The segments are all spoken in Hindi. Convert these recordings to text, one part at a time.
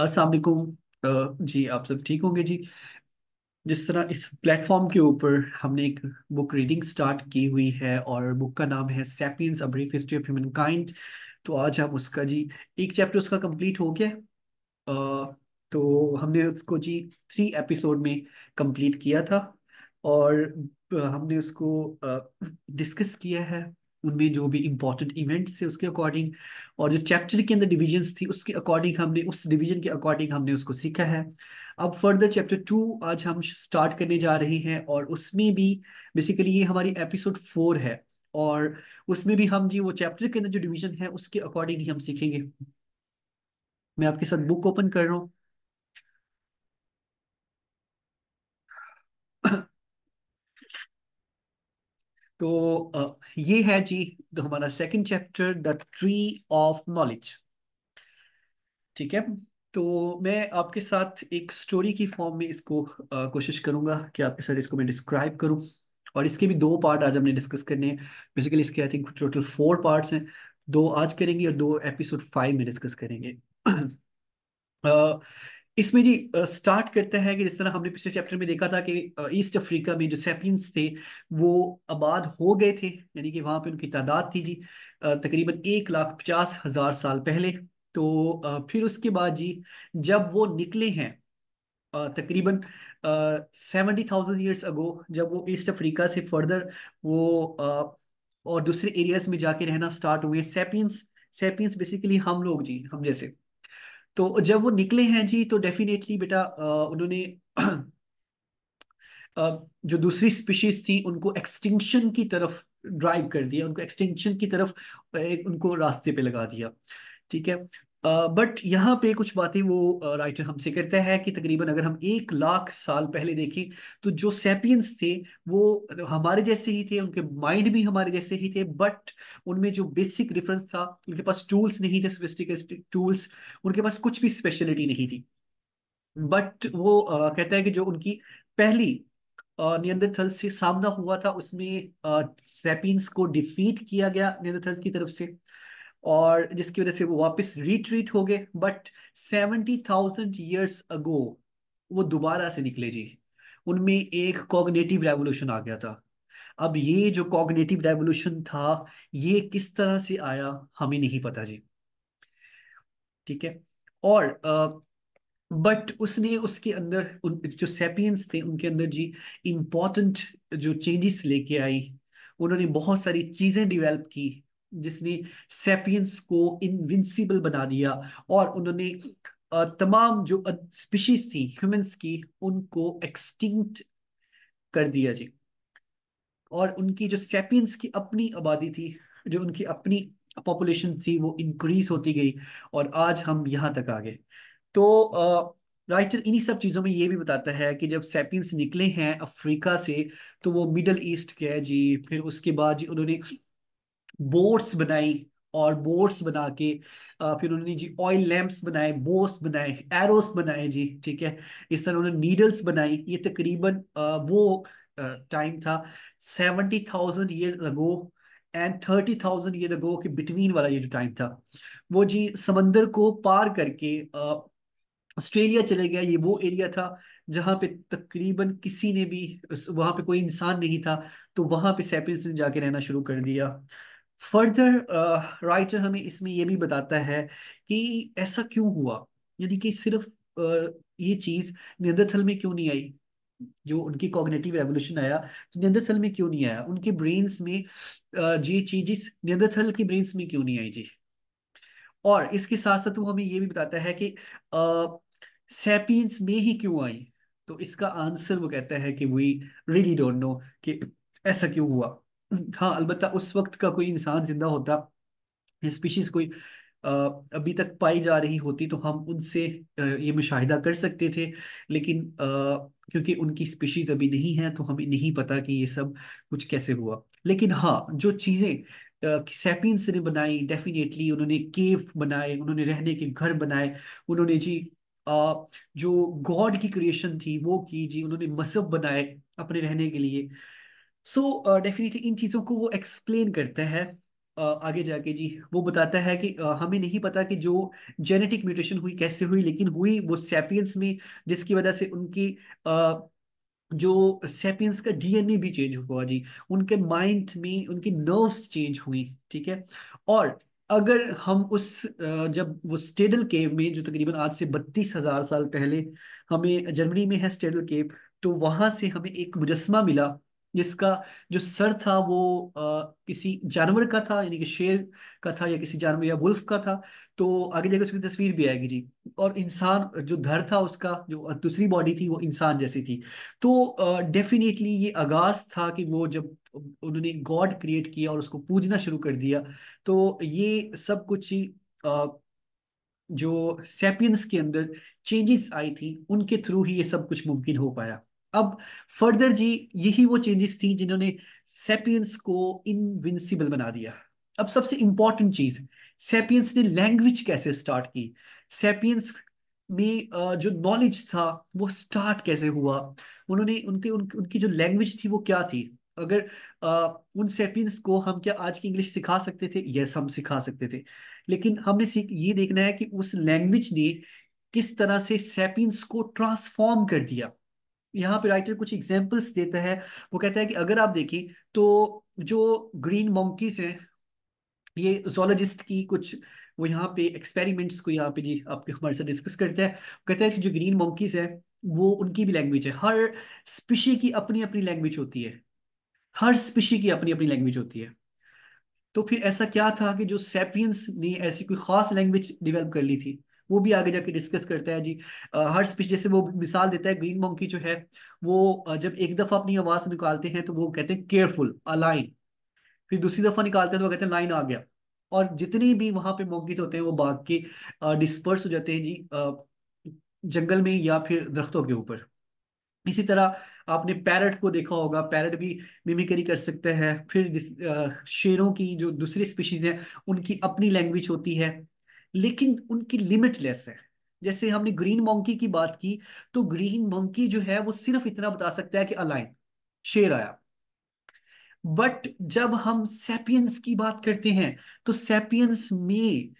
अस्सलाम वालेकुम। जी आप सब ठीक होंगे जी। जिस तरह इस प्लेटफॉर्म के ऊपर हमने एक बुक रीडिंग स्टार्ट की हुई है और बुक का नाम है sapiens a brief history of human kind. तो आज हम उसका जी एक चैप्टर उसका कंप्लीट हो गया। तो हमने उसको जी 3 एपिसोड में कंप्लीट किया था। और हमने उसको डिस्कस किया है, उनमें जो भी इम्पोर्टेंट इवेंट्स थे उसके अकॉर्डिंग, और जो चैप्टर के अंदर डिविजन्स थी उसके अकॉर्डिंग हमने उस डिवीजन के अकॉर्डिंग हमने उसको सीखा है। अब फर्दर चैप्टर 2 आज हम स्टार्ट करने जा रहे हैं, और उसमें भी बेसिकली ये हमारी एपिसोड 4 है। और उसमें भी हम जी वो चैप्टर के अंदर जो डिवीजन है उसके अकॉर्डिंग ही हम सीखेंगे। मैं आपके साथ बुक ओपन कर रहा हूँ। तो ये है जी तो हमारा second chapter, the tree of knowledge. ठीक है। तो मैं आपके साथ एक स्टोरी की फॉर्म में इसको कोशिश करूंगा कि आपके साथ इसको मैं डिस्क्राइब करूं। और इसके भी 2 पार्ट आज हमने डिस्कस करने हैं। बेसिकली इसके आई थिंक टोटल 4 पार्ट्स हैं। 2 आज करेंगे और 2 एपिसोड 5 में डिस्कस करेंगे। इसमें जी स्टार्ट करता है कि जिस तरह हमने पिछले चैप्टर में देखा था कि ईस्ट अफ्रीका में जो सैपियंस थे वो आबाद हो गए थे, यानी कि वहां पे उनकी तादाद थी जी तकरीबन 1,50,000 साल पहले। तो फिर उसके बाद जी जब वो निकले हैं तकरीबन 70,000 ईयर्स अगो, जब वो ईस्ट अफ्रीका से फर्दर वो और दूसरे एरियाज में जाके रहना स्टार्ट हुए सैपियंस। सैपियंस बेसिकली हम लोग जी, हम जैसे। तो जब वो निकले हैं जी तो डेफिनेटली बेटा उन्होंने जो दूसरी स्पीशीज थी उनको एक्सटिंक्शन की तरफ ड्राइव कर दिया, उनको एक्सटिंक्शन की तरफ एक उनको रास्ते पे लगा दिया। ठीक है। बट यहाँ पे कुछ बातें वो राइटर हमसे कहता है कि तकरीबन अगर हम 1 लाख साल पहले देखें तो जो सैपियंस थे वो हमारे जैसे ही थे, उनके माइंड भी हमारे जैसे ही थे, बट उनमें जो बेसिक डिफरेंस था उनके पास टूल्स नहीं थे, सोफिस्टिकेटेड टूल्स। उनके पास कुछ भी स्पेशलिटी नहीं थी। बट वो कहता है कि जो उनकी पहली नियंदरथल से सामना हुआ था उसमें सैपियंस को डिफीट किया गया नियंदरथल की तरफ से, और जिसकी वजह से वो वापस रिट्रीट हो गए। बट 70,000 ईयर्स अगो वो दोबारा से निकले जी। उनमें एक कॉग्निटिव रेवोल्यूशन आ गया था। अब ये जो कॉग्निटिव रेवोल्यूशन था ये किस तरह से आया हमें नहीं पता जी। ठीक है। और बट उसने उसके अंदर उन जो सैपियंस थे उनके अंदर जी इम्पोर्टेंट जो चेंजेस लेके आई। उन्होंने बहुत सारी चीजें डेवलप की जिसने सैपियंस को इनविंसिबल बना दिया। और उन्होंने तमाम जो स्पीशीज थी ह्यूमंस की उनको एक्सटिंक्ट कर दिया जी। और उनकी जो सैपियंस की अपनी आबादी थी, जो उनकी अपनी पॉपुलेशन थी वो इंक्रीज होती गई, और आज हम यहाँ तक आ गए। तो राइटर इन्हीं सब चीज़ों में ये भी बताता है कि जब सैपियंस निकले हैं अफ्रीका से तो वो मिडल ईस्ट गए जी। फिर उसके बाद जी उन्होंने बोट्स बनाई, और बोट्स बना के फिर उन्होंने जी ऑयल लैंप्स बनाए, बोस बनाए, एरोस बनाए जी। ठीक है। इस तरह उन्होंने नीडल्स बनाई। ये तकरीबन वो टाइम था 70,000 year ago and 30,000 year ago के बिटवीन वाला ये जो टाइम था। वो जी समंदर को पार करके ऑस्ट्रेलिया चले गया। ये वो एरिया था जहां पे तकरीबन किसी ने भी वहां पे कोई इंसान नहीं था। तो वहां पे सैपियंस ने जाके रहना शुरू कर दिया। फर्दर राइटर हमें इसमें ये भी बताता है कि ऐसा क्यों हुआ, यानी कि सिर्फ ये चीज नियंदरथल में क्यों नहीं आई। जो उनकी कॉग्निटिव रेवोल्यूशन आया तो नियंदरथल में क्यों नहीं आया, उनके ब्रेन्स में ये चीजें नियंदरथल की ब्रेन्स में क्यों नहीं आई जी। और इसके साथ साथ वो हमें ये भी बताता है कि सैपियंस में ही क्यों आई। तो इसका आंसर वो कहता है कि वी रियली डोंट नो कि ऐसा क्यों हुआ। हाँ अलबत्ता उस वक्त का कोई इंसान जिंदा होता, स्पीशीज कोई अ, अभी तक पाई जा रही होती तो हम उनसे ये मुशाहिदा कर सकते थे। लेकिन क्योंकि उनकी स्पीशीज अभी नहीं है तो हमें नहीं पता कि ये सब कुछ कैसे हुआ। लेकिन हाँ जो चीजें सैपियंस ने बनाई, डेफिनेटली उन्होंने केव बनाए, उन्होंने रहने के घर बनाए, उन्होंने जी जो गॉड की क्रिएशन थी वो की जी, उन्होंने मसब बनाए अपने रहने के लिए। सो डेफिनेटली इन चीज़ों को वो एक्सप्लेन करता है। आगे जाके जी वो बताता है कि हमें नहीं पता कि जो जेनेटिक म्यूटेशन हुई कैसे हुई, लेकिन हुई वो सैपियंस में, जिसकी वजह से उनकी जो सेपियंस का डीएनए भी चेंज हुआ जी, उनके माइंड में उनकी नर्व्स चेंज हुई, ठीक है। और अगर हम उस जब वो स्टेडल केव में, जो तकरीबन आज से 32,000 साल पहले, हमें जर्मनी में है स्टेडल केव, तो वहां से हमें एक मुजस्मा मिला जिसका जो सर था वो किसी जानवर का था, यानी कि शेर का था या किसी जानवर या वुल्फ का था। तो आगे जाकर उसकी तस्वीर भी आएगी जी। और इंसान जो धड़ था उसका, जो दूसरी बॉडी थी वो इंसान जैसी थी। तो डेफिनेटली ये आगाज था कि वो जब उन्होंने गॉड क्रिएट किया और उसको पूजना शुरू कर दिया, तो ये सब कुछ ही जो सैपियंस के अंदर चेंजेस आई थी उनके थ्रू ही ये सब कुछ मुमकिन हो पाया। अब फर्दर जी, यही वो चेंजेस थी जिन्होंने सैपियंस को इनविंसिबल बना दिया। अब सबसे इंपॉर्टेंट चीज, सैपियंस ने लैंग्वेज कैसे स्टार्ट की, सैपियंस में जो नॉलेज था वो स्टार्ट कैसे हुआ, उन्होंने उनकी जो लैंग्वेज थी वो क्या थी। अगर उन सैपियंस को हम क्या आज की इंग्लिश सिखा सकते थे? यस, हम सिखा सकते थे। लेकिन हमने सीख ये देखना है कि उस लैंग्वेज ने किस तरह से सैपियंस को ट्रांसफॉर्म कर दिया। यहाँ पे राइटर कुछ एग्जांपल्स देता है। वो कहता है कि अगर आप देखें तो जो ग्रीन मंकीज हैं, ये जोलॉजिस्ट की कुछ, वो यहाँ पे एक्सपेरिमेंट्स को यहाँ पे जी आपके हमारे साथ डिस्कस करते हैं। कहते हैं कि जो ग्रीन मंकीज है वो उनकी भी लैंग्वेज है, हर स्पीशी की अपनी अपनी लैंग्वेज होती है, हर स्पीशी की अपनी अपनी लैंग्वेज होती है। तो फिर ऐसा क्या था कि जो सैपियंस ने ऐसी कोई खास लैंग्वेज डेवलप कर ली थी? वो भी आगे जाके डिस्कस करता है जी। हर स्पीच, जैसे वो मिसाल देता है, ग्रीन मंकी जो है वो जब एक दफा अपनी आवाज निकालते हैं तो वो कहते हैं केयरफुल अलाइन, फिर दूसरी दफा निकालते हैं तो वो कहते हैं लाइन आ गया। और जितने भी वहां पे मंकीज होते हैं वो भाग के डिस्पर्स हो जाते हैं जी, जंगल में या फिर दरख्तों के ऊपर। इसी तरह आपने पैरट को देखा होगा, पैरट भी मिमिक्री कर सकते हैं। फिर शेरों की जो दूसरी स्पीशीज हैं उनकी अपनी लैंग्वेज होती है, लेकिन उनकी लिमिटलेस है। जैसे हमने ग्रीन मंकी की बात की, तो ग्रीन मंकी जो है वो सिर्फ इतना बता सकता है कि अलाइन, शेर आया। बट जब हम सैपियंस की बात करते हैं तो सैपियंस में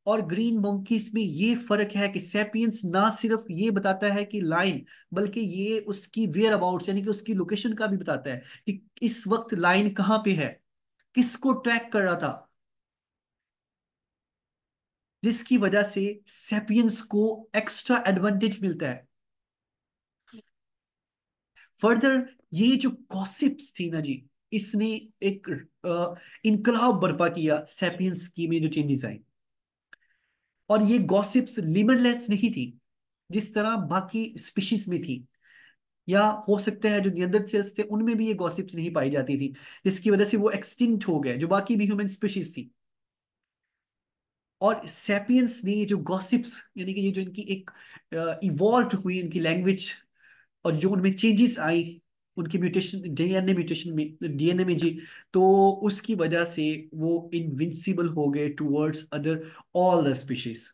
और ग्रीन मंकीज में ये फर्क है कि सैपियंस ना सिर्फ ये बताता है कि लाइन, बल्कि ये उसकी वेयर अबाउट्स यानी कि उसकी लोकेशन का भी बताता है कि इस वक्त लाइन कहाँ पे है, किसको ट्रैक कर रहा था, जिसकी वजह से सैपियंस को एक्स्ट्रा एडवांटेज मिलता है। फर्दर ये जो गॉसिप्स थी ना जी, इसने एक इनकलाब बर्पा किया सैपियंस की में जो चेंजेस आई। और ये गॉसिप्स लिमिटलेस नहीं थी जिस तरह बाकी स्पीशीज में थी, या हो सकता है जो नियंदरथाल्स थे उनमें भी ये गॉसिप्स नहीं पाई जाती थी, जिसकी वजह से वो एक्सटिंक्ट हो गए जो बाकी भी ह्यूमन स्पीशीज थी। और सैपियंस ने ये जो गॉसिप्स, यानी कि ये जो इनकी एक इवॉल्व हुई इनकी लैंग्वेज, और जो उनमें चेंजेस आई उनकी म्यूटेशन, डीएनए में जी, तो उसकी वजह से वो इनविंसिबल हो गए towards other all the species.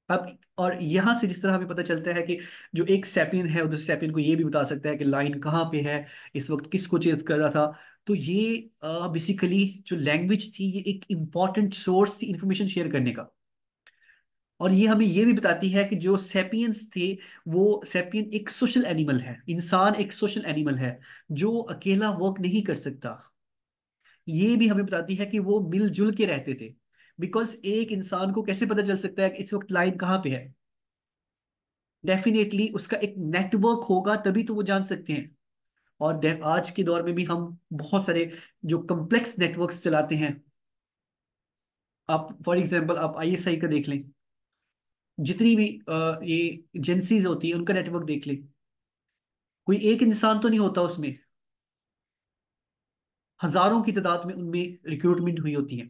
अब और यहां से जिस तरह हमें पता चलता है कि जो एक सैपियन है उस सैपियन को ये भी बता सकता है कि लाइन कहाँ पे है, इस वक्त किसको चेज कर रहा था। तो ये बेसिकली जो लैंग्वेज थी ये एक इंपॉर्टेंट सोर्स थी इंफॉर्मेशन शेयर करने का। और ये हमें ये भी बताती है कि जो सैपियंस थे, वो सैपियन एक सोशल एनिमल है, इंसान एक सोशल एनिमल है जो अकेला वर्क नहीं कर सकता। ये भी हमें बताती है कि वो मिलजुल के रहते थे। बिकॉज एक इंसान को कैसे पता चल सकता है कि इस वक्त लाइन कहाँ पे है? डेफिनेटली उसका एक नेटवर्क होगा तभी तो वो जान सकते हैं। और आज के दौर में भी हम बहुत सारे जो कम्प्लेक्स नेटवर्क्स चलाते हैं। आप फॉर एग्जांपल आप आईएसआई का देख लें, जितनी भी ये एजेंसीज होती है उनका नेटवर्क देख लें, कोई एक इंसान तो नहीं होता उसमें, हजारों की तादाद में उनमें रिक्रूटमेंट हुई होती है।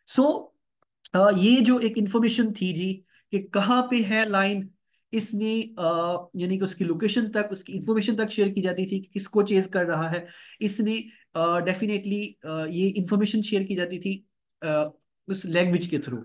सो ये जो एक इंफॉर्मेशन थी जी कि कहाँ पे है लाइन, इसने यानी कि उसकी लोकेशन तक, उसकी इंफॉर्मेशन तक शेयर की जाती थी कि किसको चेज कर रहा है। इसने डेफिनेटली ये इंफॉर्मेशन शेयर की जाती थी उस लैंग्वेज के थ्रू।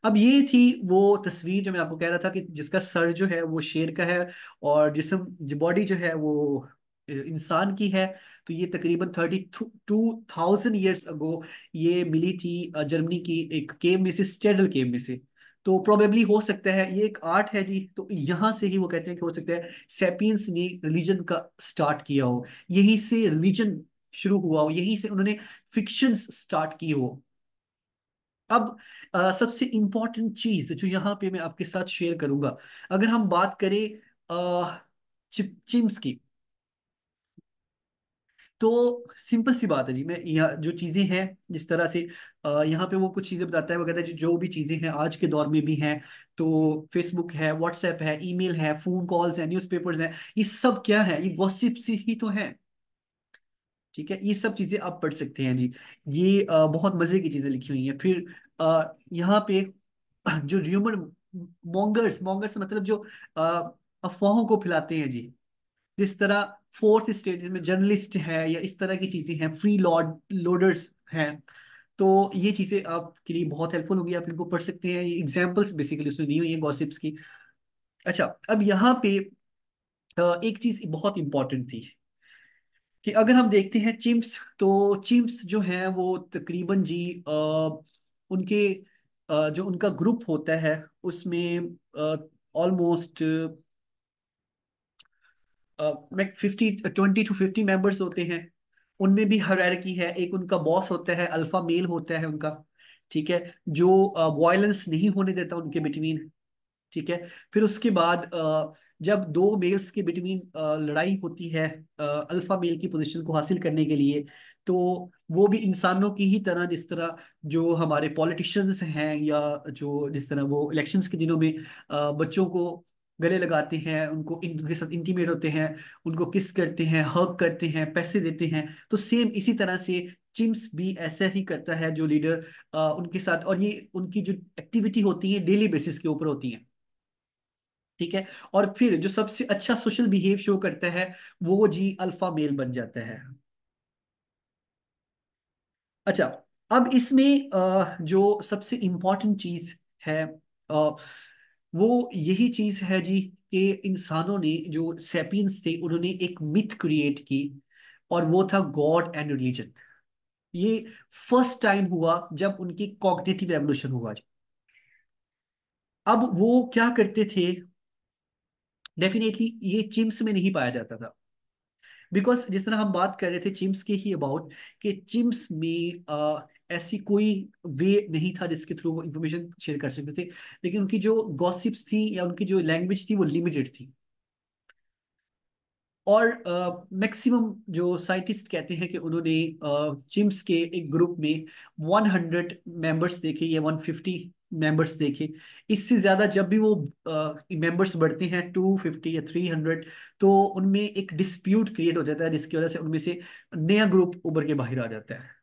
अब ये थी वो तस्वीर जो मैं आपको कह रहा था कि जिसका सर जो है वो शेर का है, और जिसम, जो बॉडी जो है वो इंसान की है, तो ये तकरीबन 32,000 ईयर्स अगो ये मिली थी जर्मनी की एक केव में से, स्टेडल केव में से। तो प्रोबेबली हो सकता है ये एक आर्ट है जी, तो यहाँ से ही वो कहते हैं कि हो सकता है सेपियंस ने रिलीजन का स्टार्ट किया हो, यहीं से रिलीजन शुरू हुआ हो, यहीं से उन्होंने फिक्शंस स्टार्ट की हो। अब सबसे इंपॉर्टेंट चीज जो यहाँ पे मैं आपके साथ शेयर करूंगा, अगर हम बात करें चिम्स की, तो सिंपल सी बात है जी, मैं यहाँ जो चीजें हैं जिस तरह से यहाँ पे वो कुछ चीजें बताता है, वो कहता है जो भी चीजें हैं आज के दौर में भी हैं, तो फेसबुक है, व्हाट्सएप है, ईमेल है, फोन कॉल्स है, न्यूज़पेपर्स हैं, ये सब क्या है, ये गॉसिप्स ही तो है। ठीक है, ये सब चीजें आप पढ़ सकते हैं जी। ये बहुत मजे की चीजें लिखी हुई हैं। फिर यहाँ पे जो र्यूमर मॉन्गर्स, मॉन्गर्स मतलब जो अ, अफवाहों को फैलाते हैं जी, जिस तरह फोर्थ स्टेज में जर्नलिस्ट है या इस तरह की चीजें हैं, फ्री लोडर्स हैं, तो ये चीजें आपके लिए बहुत हेल्पफुल होगी, आप इनको पढ़ सकते हैं। ये एग्जांपल्स बेसिकली उसमें दी हुई है गॉसिप्स की। अच्छा, अब यहाँ पे एक चीज बहुत इंपॉर्टेंट थी कि अगर हम देखते हैं चिम्प्स, तो चिम्प्स जो हैं वो तकरीबन जी उनके जो उनका ग्रुप होता है उसमें ऑलमोस्ट मैं 20 to 50 मेंबर्स होते हैं। उनमें भी हायरार्की है, एक उनका बॉस होता है, अल्फा मेल होता है उनका, ठीक है, जो वायलेंस नहीं होने देता उनके बिटवीन। ठीक है, फिर उसके बाद जब दो मेल्स के बिटवीन लड़ाई होती है अल्फा मेल की पोजीशन को हासिल करने के लिए, तो वो भी इंसानों की ही तरह, जिस तरह जो हमारे पॉलिटिशियंस हैं या जो जिस तरह वो इलेक्शंस के दिनों में बच्चों को गले लगाते हैं, उनके साथ इंटीमेट होते हैं, उनको किस करते हैं, हग करते हैं, पैसे देते हैं, तो सेम इसी तरह से चिम्स भी ऐसा ही करता है जो लीडर उनके साथ, और ये उनकी जो एक्टिविटी होती है डेली बेसिस के ऊपर होती है। ठीक है, और फिर जो सबसे अच्छा सोशल बिहेव शो करता है वो जी अल्फा मेल बन जाता है। अच्छा, अब इसमें जो सबसे इंपॉर्टेंट चीज है वो यही चीज है जी कि इंसानों ने जो सेपियंस थे उन्होंने एक मिथ क्रिएट की, और वो था गॉड एंड रिलीजन। ये फर्स्ट टाइम हुआ जब उनकी कॉग्निटिव रेवोल्यूशन हुआ जी। अब वो क्या करते थे, डेफिनेटली ये चिम्स में नहीं पाया जाता था, बिकॉज जिस तरह हम बात कर रहे थे चिम्स के ही अबाउट, कि चिम्स में ऐसी कोई वे नहीं था जिसके थ्रू वो इंफॉर्मेशन शेयर कर सकते थे, लेकिन उनकी जो गॉसिप्स थी या उनकी जो लैंग्वेज थी वो लिमिटेड थी। और मैक्सिमम जो साइंटिस्ट कहते हैं कि उन्होंने चिम्स के एक ग्रुप में 100 मेंबर्स देखे या 150 मेंबर्स देखे। इससे ज्यादा जब भी वो मेंबर्स बढ़ते हैं 250 या 300, तो उनमें एक डिस्प्यूट क्रिएट हो जाता है, जिसकी वजह से उनमें से नया ग्रुप उभर के बाहर आ जाता है।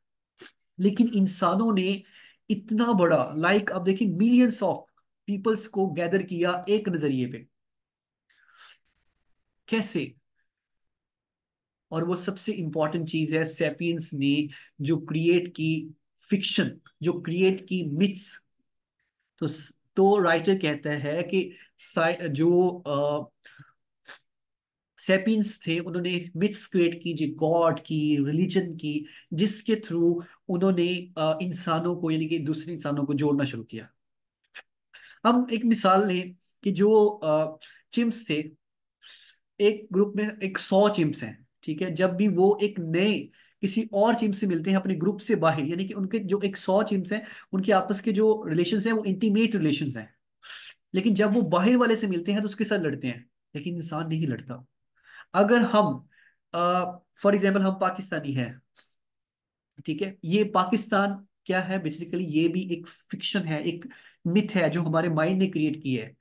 लेकिन इंसानों ने इतना बड़ा, लाइक आप देखिए, मिलियंस ऑफ पीपल्स को गैदर किया एक नजरिए पे, कैसे। और वो सबसे इंपॉर्टेंट चीज है, सेपियंस ने जो क्रिएट की फिक्शन, जो क्रिएट की मिथ्स, तो राइटर कहता है कि जो सेपियंस थे उन्होंने मिथ्स क्रिएट की, जो गॉड की, रिलीजन की, जिसके थ्रू उन्होंने इंसानों को यानी कि दूसरे इंसानों को जोड़ना शुरू किया। हम एक मिसाल लें कि जो चिम्स थे, एक ग्रुप में एक 100 चिम्स हैं, ठीक है, जब भी वो एक नए किसी और चिम्स से मिलते हैं अपने ग्रुप से बाहर, यानी कि उनके जो एक 100 चिम्स हैं उनके आपस के जो रिलेशंस हैं वो इंटीमेट रिलेशंस हैं, लेकिन जब वो बाहर वाले से मिलते हैं तो उसके साथ लड़ते हैं। लेकिन इंसान नहीं लड़ता। अगर हम फॉर एग्जाम्पल हम पाकिस्तानी हैं, ठीक है, ये पाकिस्तान क्या है, बेसिकली ये भी एक फिक्शन है, एक मिथ है जो हमारे माइंड ने क्रिएट की है।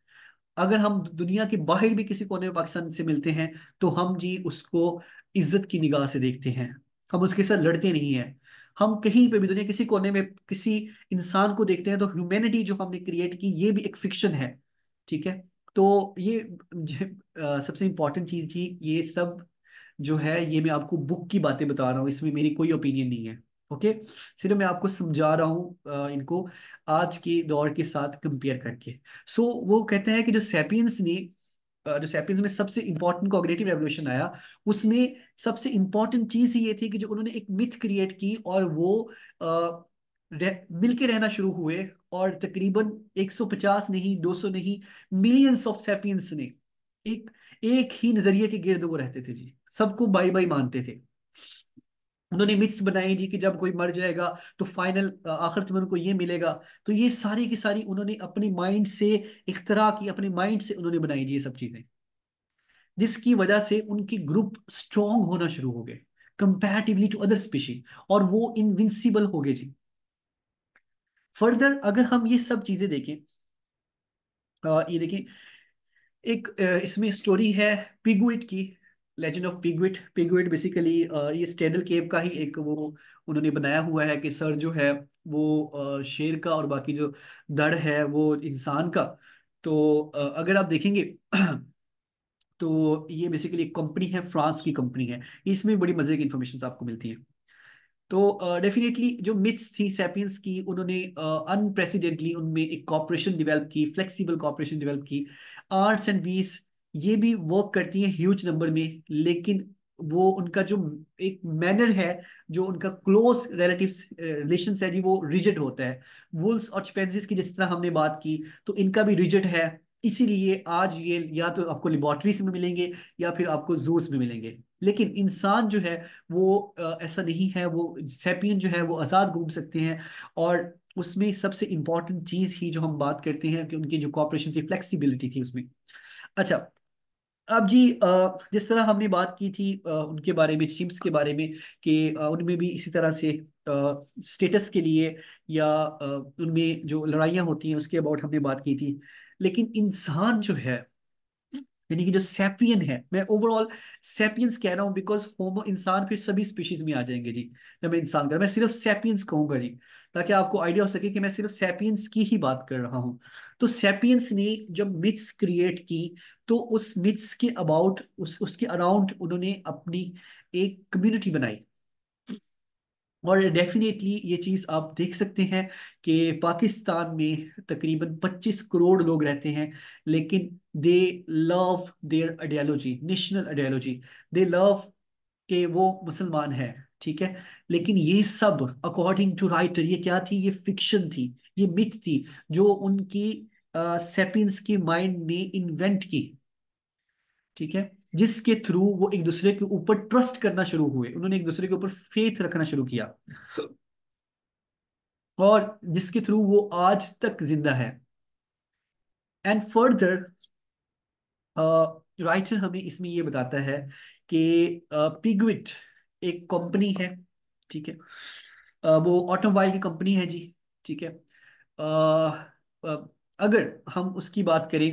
अगर हम दुनिया के बाहर भी किसी कोने में पाकिस्तान से मिलते हैं, तो हम जी उसको इज्जत की निगाह से देखते हैं, हम उसके साथ लड़ते नहीं हैं। हम कहीं पे भी दुनिया किसी कोने में किसी इंसान को देखते हैं तो ह्यूमैनिटी जो हमने क्रिएट की ये भी एक फिक्शन है। ठीक है, तो ये सबसे इंपॉर्टेंट चीज जी, ये सब जो है ये मैं आपको बुक की बातें बता रहा हूँ, इसमें मेरी कोई ओपिनियन नहीं है। ओके, सिर्फ मैं आपको समझा रहा हूँ इनको आज के दौर के साथ कंपेयर करके। सो वो कहते हैं कि जो सेपियंस ने जो सैपियंस में सबसे इंपॉर्टेंट कॉग्निटिव रेवोल्यूशन आया, उसमें सबसे इंपॉर्टेंट चीज ही ये थी कि जो उन्होंने एक मिथ क्रिएट की, और वो मिलके रहना शुरू हुए। और तकरीबन 150 नहीं, 200 नहीं, मिलियंस ऑफ सैपियंस ने एक एक ही नजरिए के गिर्द वो रहते थे जी, सबको बाई बाई मानते थे। उन्होंने मिथ्स बनाए जी कि जब कोई मर जाएगा तो फाइनल आखिरत में उनको ये मिलेगा। तो ये सारी की सारी उन्होंने अपने माइंड से इख्तरा की, अपने माइंड से उन्होंने बनाई जी ये सब चीजें, जिसकी वजह से उनके ग्रुप स्ट्रांग होना शुरू हो गए कंपैरेटिवली टू अदर स्पीशीज, और वो इनविंसिबल हो गए जी। फर्दर अगर हम ये सब चीजें देखें, ये देखें, एक इसमें स्टोरी है पिगुइट की, लेजेंड ऑफ पिगुइट। पिगुइट बेसिकली ये स्टेडल केव का ही एक वो उन्होंने बनाया हुआ है कि सर जो है वो शेर का, और बाकी जो धड़ है वो इंसान का। तो अगर आप देखेंगे तो ये बेसिकली एक कंपनी है, फ्रांस की कंपनी है। इसमें बड़ी मजे की इंफॉर्मेशन आपको मिलती है। तो डेफिनेटली जो मिथ्स थी सैपियंस की, उन्होंने अनप्रेसिडेंटली उनमें एक कॉपरेशन डेवलप की, फ्लेक्सिबल कॉपरेशन डेवलप की। आर्ट्स एंड बीस ये भी वर्क करती हैं ह्यूज नंबर में, लेकिन वो उनका जो एक मैनर है, जो उनका क्लोज रिलेटिव रिलेशन है जी, वो रिजिड होता है। वुल्स और चिंपैंजीज की जिस तरह हमने बात की, तो इनका भी रिजिड है। इसीलिए आज ये या तो आपको लेबोरेटरीज में मिलेंगे या फिर आपको जूस में मिलेंगे। लेकिन इंसान जो है वो ऐसा नहीं है, वो सैपियन जो है वो आज़ाद घूम सकते हैं। और उसमें सबसे इंपॉर्टेंट चीज़ ही जो हम बात करते हैं कि उनकी जो कॉपरेशन थी, फ्लेक्सिबिलिटी थी उसमें। अच्छा, अब जी जिस तरह हमने बात की थी उनके बारे में, चिम्प्स के बारे में, कि उनमें भी इसी तरह से स्टेटस के लिए या उनमें जो लड़ाइयाँ होती हैं उसके अबाउट हमने बात की थी। लेकिन इंसान जो है, यानी कि जो सैपियन है, मैं ओवरऑल सैपियंस कह रहा हूँ बिकॉज होमो इंसान फिर सभी स्पीशीज में आ जाएंगे जी। जब मैं इंसान कर, मैं सिर्फ सैपियंस कहूंगा जी, ताकि आपको आइडिया हो सके कि मैं सिर्फ सैपियंस की ही बात कर रहा हूँ। तो सैपियंस ने जब मिथ्स क्रिएट की, तो उस मिथ्स के अबाउट, उसके अराउंड उन्होंने अपनी एक कम्युनिटी बनाई। और डेफिनेटली ये चीज आप देख सकते हैं कि पाकिस्तान में तकरीबन 25 करोड़ लोग रहते हैं, लेकिन दे love there ideology, national ideology. They love कि वो मुसलमान है, ठीक है। लेकिन ये सब अकॉर्डिंग टू राइटर ये क्या थी, ये फिक्शन थी, ये मिथ थी, जो उनकी सेपियंस की माइंड ने इन्वेंट की, ठीक है। जिसके थ्रू वो एक दूसरे के ऊपर ट्रस्ट करना शुरू हुए, उन्होंने एक दूसरे के ऊपर फेथ रखना शुरू किया, और जिसके थ्रू वो आज तक जिंदा है। एंड फर्दर राइटर हमें इसमें ये बताता है कि पिगविट एक कंपनी है, ठीक है। वो ऑटोमोबाइल की कंपनी है जी, ठीक है। अगर हम उसकी बात करें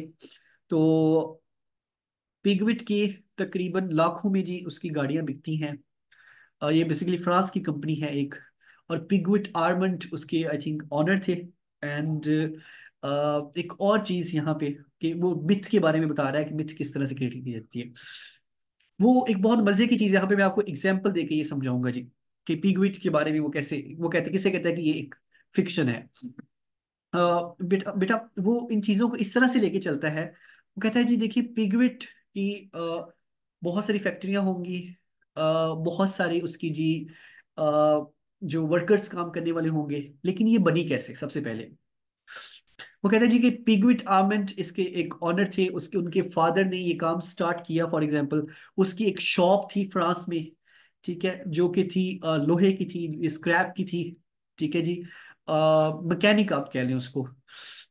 तो पिगविट की तकरीबन लाखों में जी उसकी गाड़ियां बिकती हैं। ये बेसिकली फ्रांस की कंपनी है एक। और पिगविट आर्मंड उसके आई थिंक ऑनर थे। एंड एक और चीज यहाँ पे, कि वो मिथ के बारे में बता रहा है कि मिथ किस तरह से क्रिएट की जाती है। वो एक बहुत मजे की चीज है, यहाँ पे मैं आपको एग्जांपल देके ये समझाऊंगा जी कि पिगविट के बारे में वो कैसे, वो कहते किसे कहते हैं कि ये एक फिक्शन है। बेटा बेटा वो इन चीजों को इस तरह से लेके चलता है। वो कहता है जी देखिए, पिगविट की बहुत सारी फैक्ट्रियां होंगी, बहुत सारी उसकी जी जो वर्कर्स काम करने वाले होंगे, लेकिन ये बनी कैसे सबसे पहले। वो कहते हैं जी कि पिगविट आर्मेंट इसके एक ऑनर थे, उसके उनके फादर ने ये काम स्टार्ट किया। फॉर एग्जांपल उसकी एक शॉप थी फ्रांस में, ठीक है, जो कि थी लोहे की थी, स्क्रैप की थी, ठीक है जी। मैकेनिक आप कह लें उसको।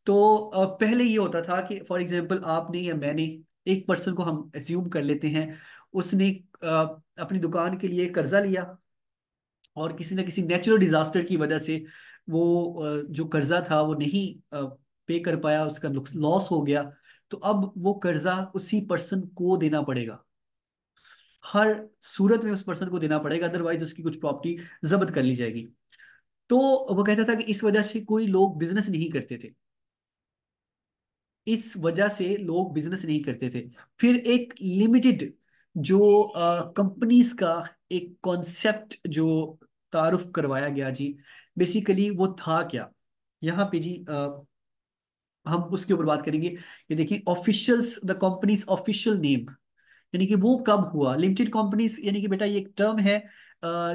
तो पहले ये होता था कि फॉर एग्जांपल आपने या मैंने, एक पर्सन को हम एज्यूम कर लेते हैं, उसने अ, अपनी दुकान के लिए कर्जा लिया, और किसी न किसी नेचुरल डिजास्टर की वजह से वो जो कर्जा था वो नहीं पे कर पाया, उसका लॉस हो गया। तो अब वो कर्जा उसी पर्सन को देना पड़ेगा, हर सूरत में उस पर्सन को देना पड़ेगा, अदरवाइज उसकी कुछ प्रॉपर्टी जब्त कर ली जाएगी। तो वो कहता था कि इस वजह से कोई लोग बिजनेस नहीं करते थे, इस वजह से लोग बिजनेस नहीं करते थे। फिर एक लिमिटेड जो कंपनीज का एक कॉन्सेप्ट जो तारुफ करवाया गया जी। बेसिकली वो था क्या, यहाँ पे जी हम उसके ऊपर बात करेंगे। ये देखिए, officials, the companies official name, यानी कि वो कब हुआ। लिमिटेड कंपनीज यानी कि बेटा ये एक टर्म है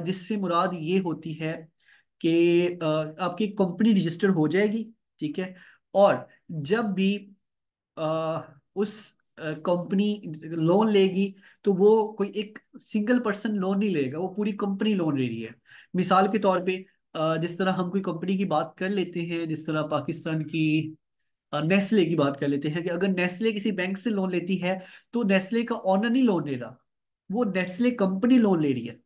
जिससे मुराद ये होती है कि आपकी कंपनी रजिस्टर हो जाएगी, ठीक है। और जब भी उस कंपनी लोन लेगी, तो वो कोई एक सिंगल पर्सन लोन नहीं लेगा, वो पूरी कंपनी लोन ले रही है। मिसाल के तौर पे जिस तरह हम कोई कंपनी की बात कर लेते हैं, जिस तरह पाकिस्तान की नेस्ले की बात कर लेते हैं, कि अगर नेस्ले किसी बैंक से लोन लेती है, तो नेस्ले का ऑनर नहीं लोन ले रहा, वो नेस्ले कंपनी लोन ले रही है,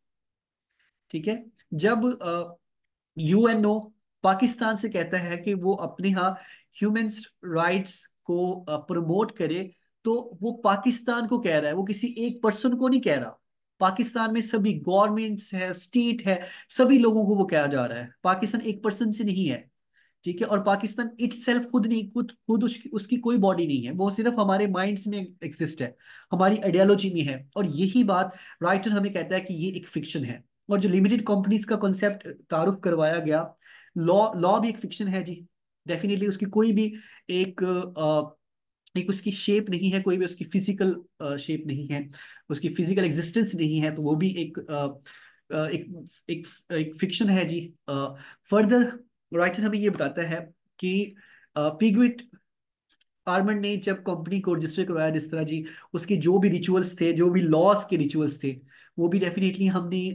ठीक है। जब यूएनओ पाकिस्तान से कहता है कि वो अपने यहाँ ह्यूमन राइट्स को प्रमोट करे, तो वो पाकिस्तान को कह रहा है, वो किसी एक पर्सन को नहीं कह रहा। पाकिस्तान में सभी गवर्नमेंट्स है, स्टेट है, सभी लोगों को वो कहा जा रहा है, पाकिस्तान एक पर्सन से नहीं है, ठीक है। और पाकिस्तान इटसेल्फ खुद नहीं, खुद खुद उसकी कोई बॉडी नहीं है, वो सिर्फ हमारे माइंड्स में एग्जिस्ट है, हमारी आइडियोलॉजी में है। और यही बात राइटर हमें कहता है कि ये एक फिक्शन है। और जो लिमिटेड कंपनीज का कॉन्सेप्ट तारुफ करवाया गया, लॉ लॉ भी एक फिक्शन है जी। डेफिनेटली उसकी कोई भी एक एक उसकी शेप नहीं है, कोई भी उसकी फिजिकल शेप नहीं है, उसकी फिजिकल एग्जिस्टेंस नहीं है, तो वो भी एक एक एक फिक्शन है जी। फर्दर राइटर हमें ये बताता है कि पिगविट आर्मंड ने जब कंपनी को रजिस्टर करवाया, जिस तरह जी उसके जो भी रिचुअल्स थे, जो भी लॉस के रिचुअल्स थे, वो भी डेफिनेटली हमने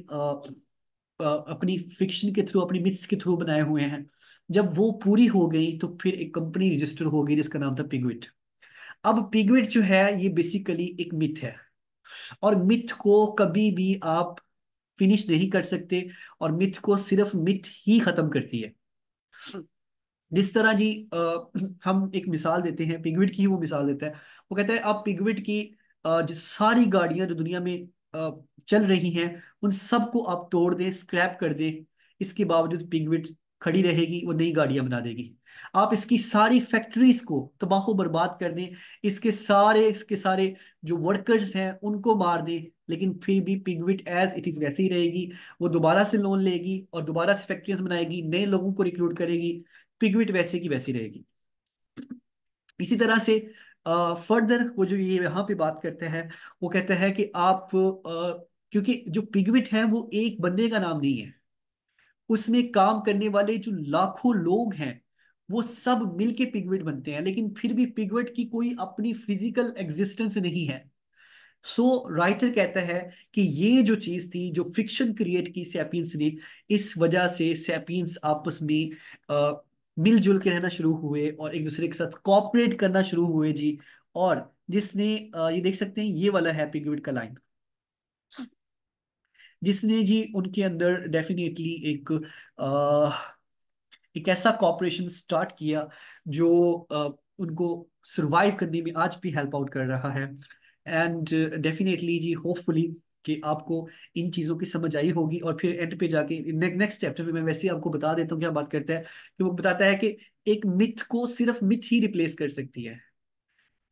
अपनी फिक्शन के थ्रू, अपनी मिथ्स के थ्रू बनाए हुए हैं। जब वो पूरी हो गई, तो फिर एक कंपनी रजिस्टर हो गई जिसका नाम था पिगविट। अब पिगविट जो है ये बेसिकली एक मिथ है, और मिथ को कभी भी आप फिनिश नहीं कर सकते, और मिथ को सिर्फ मिथ ही खत्म करती है। जिस तरह जी हम एक मिसाल देते हैं, पिगविट की ही वो मिसाल देता है। वो कहता है आप पिगविट की जो सारी गाड़ियां जो दुनिया में चल रही हैं, उन सबको आप तोड़ दें, स्क्रैप कर दें, इसके बावजूद पिगविट खड़ी रहेगी, वो नई गाड़ियां बना देगी। आप इसकी सारी फैक्ट्रीज को तबाह बर्बाद कर दें, इसके सारे जो वर्कर्स हैं उनको मार दें, लेकिन फिर भी पिगविट एज इट इज वैसे ही रहेगी। वो दोबारा से लोन लेगी और दोबारा से फैक्ट्रीज बनाएगी, नए लोगों को रिक्रूट करेगी, पिगविट वैसे की वैसी रहेगी। इसी तरह से फर्दर वो जो ये यहाँ पे बात करते हैं, वो कहते हैं कि आप क्योंकि जो पिगविट है वो एक बंदे का नाम नहीं है, उसमें काम करने वाले जो लाखों लोग हैं, वो सब मिलके पिगविट बनते हैं, लेकिन फिर भी पिगविट की कोई अपनी फिजिकल एग्जिस्टेंस नहीं है। सो राइटर कहता है कि ये जो चीज थी, जो फिक्शन क्रिएट की सैपियंस ने, इस वजह से सैपियंस आपस में मिलजुल के रहना शुरू हुए और एक दूसरे के साथ कॉपरेट करना शुरू हुए जी। और जिसने ये देख सकते हैं, ये वाला है पिगविट का लाइन, जिसने जी उनके अंदर डेफिनेटली एक ऐसा कॉपरेशन स्टार्ट किया जो उनको सरवाइव करने में आज भी हेल्प आउट कर रहा है। एंड डेफिनेटली जी, होपफुली कि आपको इन चीज़ों की समझ आई होगी। और फिर एंड पे जाके नेक्स्ट चैप्टर में मैं वैसे ही आपको बता देता हूँ, क्या बात करता है कि वो बताता है कि एक मिथ को सिर्फ मिथ ही रिप्लेस कर सकती है,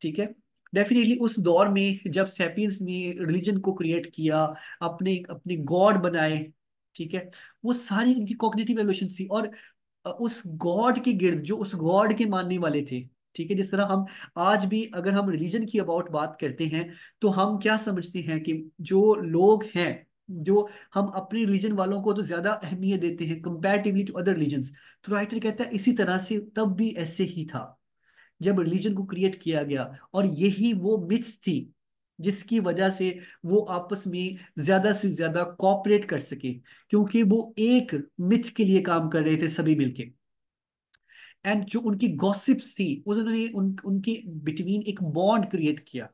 ठीक है। डेफिनेटली उस दौर में जब सैपियंस ने रिलीजन को क्रिएट किया, अपने अपने गॉड बनाए, ठीक है, वो सारी उनकी कॉग्निटिव एवोल्यूशन थी। और उस गॉड के गिर्द जो उस गॉड के मानने वाले थे, ठीक है, जिस तरह हम आज भी अगर हम रिलीजन की अबाउट बात करते हैं, तो हम क्या समझते हैं कि जो लोग हैं, जो हम अपने रिलीजन वालों को तो ज्यादा अहमियत देते हैं कंपैरेटिवली टू अदर रिलीजन्स। तो राइटर कहता है इसी तरह से तब भी ऐसे ही था जब रिलीजन को क्रिएट किया गया। और यही वो मिथ्स थी जिसकी वजह से वो आपस में ज्यादा से ज्यादा कॉपरेट कर सके, क्योंकि वो एक मिथ के लिए काम कर रहे थे सभी मिलके। एंड जो उनकी गॉसिप्स थी, उन्होंने उनके बिटवीन एक बॉन्ड क्रिएट किया।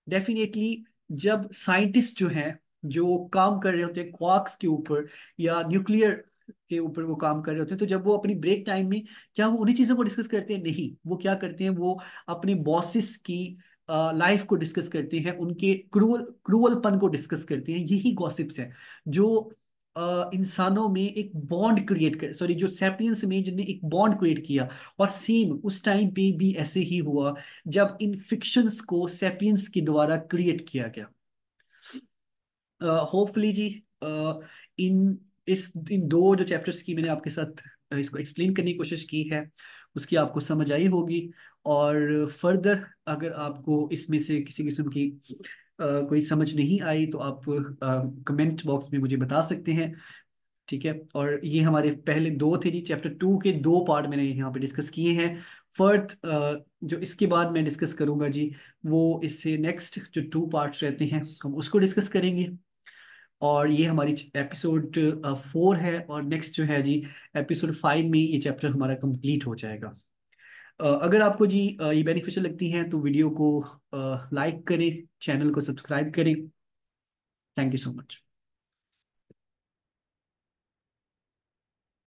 डेफिनेटली जब साइंटिस्ट जो हैं, जो काम कर रहे होते हैं क्वार्क्स के ऊपर या न्यूक्लियर के ऊपर वो काम कर रहे होते हैं, तो जब वो अपनी ब्रेक टाइम में, क्या वो उन्हीं चीज़ों को डिस्कस करते हैं? नहीं, वो क्या करते हैं, वो अपने बॉसेस की लाइफ को डिस्कस करते हैं, उनके क्रूअलपन को डिस्कस करते हैं। यही गॉसिप्स हैं जो इंसानों में एक बॉन्ड क्रिएट कर, सॉरी, जो सैपियंस में जिनने एक बॉन्ड क्रिएट किया। और सेम उस टाइम पे भी ऐसे ही हुआ जब इन फिक्शंस को सैपियंस के द्वारा क्रिएट किया गया। होपफुली जी, इन इन दो जो चैप्टर्स की मैंने आपके साथ इसको एक्सप्लेन करने की कोशिश की है, उसकी आपको समझ आई होगी। और फर्दर अगर आपको इसमें से किसी किस्म की कोई समझ नहीं आई तो आप कमेंट बॉक्स में मुझे बता सकते हैं। ठीक है, और ये हमारे पहले दो थे जी, चैप्टर 2 के दो पार्ट मैंने यहाँ पे डिस्कस किए हैं। फर्स्ट जो इसके बाद मैं डिस्कस करूंगा जी, वो इससे नेक्स्ट जो 2 पार्ट्स रहते हैं हम उसको डिस्कस करेंगे। और ये हमारी एपिसोड 4 है, और नेक्स्ट जो है जी एपिसोड 5 में ये चैप्टर हमारा कंप्लीट हो जाएगा। अगर आपको जी ये बेनिफिशियल लगती हैं तो वीडियो को लाइक करें, चैनल को सब्सक्राइब करें। Thank you so much.